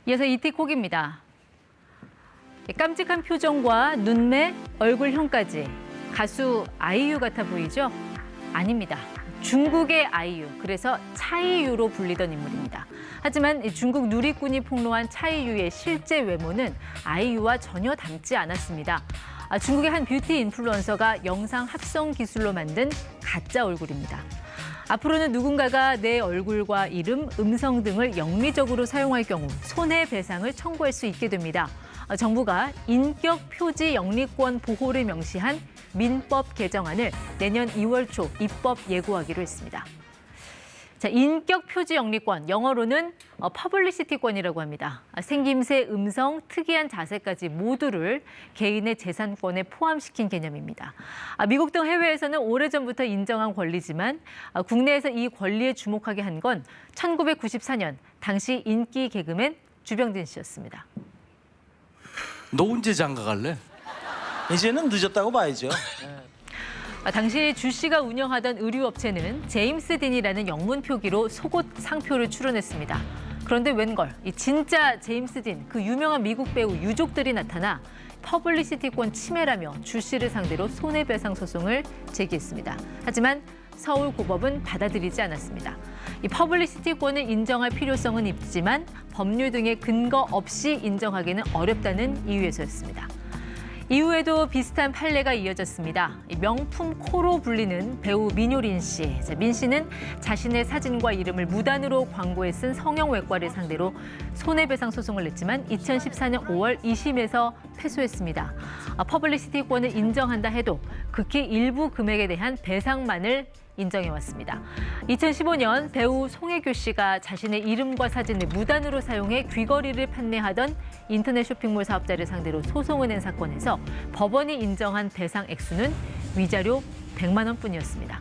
이어서 이티콕입니다. 깜찍한 표정과 눈매, 얼굴형까지 가수 아이유 같아 보이죠? 아닙니다. 중국의 아이유, 그래서 차이유로 불리던 인물입니다. 하지만 중국 누리꾼이 폭로한 차이유의 실제 외모는 아이유와 전혀 닮지 않았습니다. 중국의 한 뷰티 인플루언서가 영상 합성 기술로 만든 가짜 얼굴입니다. 앞으로는 누군가가 내 얼굴과 이름, 음성 등을 영리적으로 사용할 경우 손해배상을 청구할 수 있게 됩니다. 정부가 인격 표지 영리권 보호를 명시한 민법 개정안을 내년 2월 초 입법 예고하기로 했습니다. 자, 인격 표지 영리권, 영어로는 퍼블리시티권이라고 합니다. 생김새, 음성, 특이한 자세까지 모두를 개인의 재산권에 포함시킨 개념입니다. 미국 등 해외에서는 오래전부터 인정한 권리지만 국내에서 이 권리에 주목하게 한 건 1994년 당시 인기 개그맨 주병진 씨였습니다. 너 언제 장가 갈래? 이제는 늦었다고 봐야죠. 당시 주 씨가 운영하던 의류업체는 제임스 딘이라는 영문 표기로 속옷 상표를 출원했습니다. 그런데 웬걸, 이 진짜 제임스 딘, 그 유명한 미국 배우 유족들이 나타나 퍼블리시티권 침해라며 주 씨를 상대로 손해배상 소송을 제기했습니다. 하지만 서울고법은 받아들이지 않았습니다. 이 퍼블리시티권을 인정할 필요성은 있지만 법률 등의 근거 없이 인정하기는 어렵다는 이유에서였습니다. 이후에도 비슷한 판례가 이어졌습니다. 명품 코로 불리는 배우 민효린 씨. 민 씨는 자신의 사진과 이름을 무단으로 광고에 쓴 성형외과를 상대로 손해배상 소송을 냈지만 2014년 5월 2심에서 패소했습니다. 퍼블리시티권을 인정한다 해도 극히 일부 금액에 대한 배상만을 인정해왔습니다. 2015년 배우 송혜교 씨가 자신의 이름과 사진을 무단으로 사용해 귀걸이를 판매하던 인터넷 쇼핑몰 사업자를 상대로 소송을 낸 사건에서 법원이 인정한 배상 액수는 위자료 100만 원뿐이었습니다.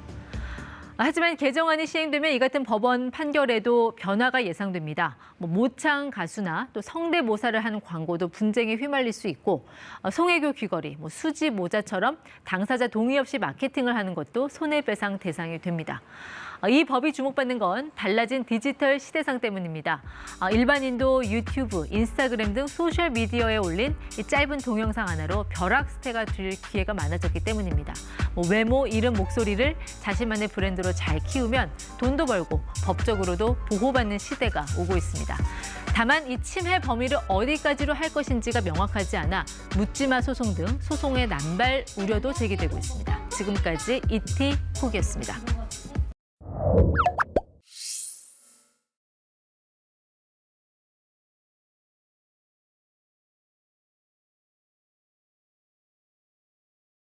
하지만 개정안이 시행되면 이 같은 법원 판결에도 변화가 예상됩니다. 모창 가수나 또 성대모사를 하는 광고도 분쟁에 휘말릴 수 있고 송혜교 귀걸이, 수지 모자처럼 당사자 동의 없이 마케팅을 하는 것도 손해배상 대상이 됩니다. 이 법이 주목받는 건 달라진 디지털 시대상 때문입니다. 일반인도 유튜브, 인스타그램 등 소셜미디어에 올린 이 짧은 동영상 하나로 벼락스테가 될 기회가 많아졌기 때문입니다. 외모, 이름, 목소리를 자신만의 브랜드로 잘 키우면 돈도 벌고 법적으로도 보호받는 시대가 오고 있습니다. 다만 이 침해 범위를 어디까지로 할 것인지가 명확하지 않아 묻지마 소송 등 소송의 남발 우려도 제기되고 있습니다. 지금까지 이티콕이었습니다.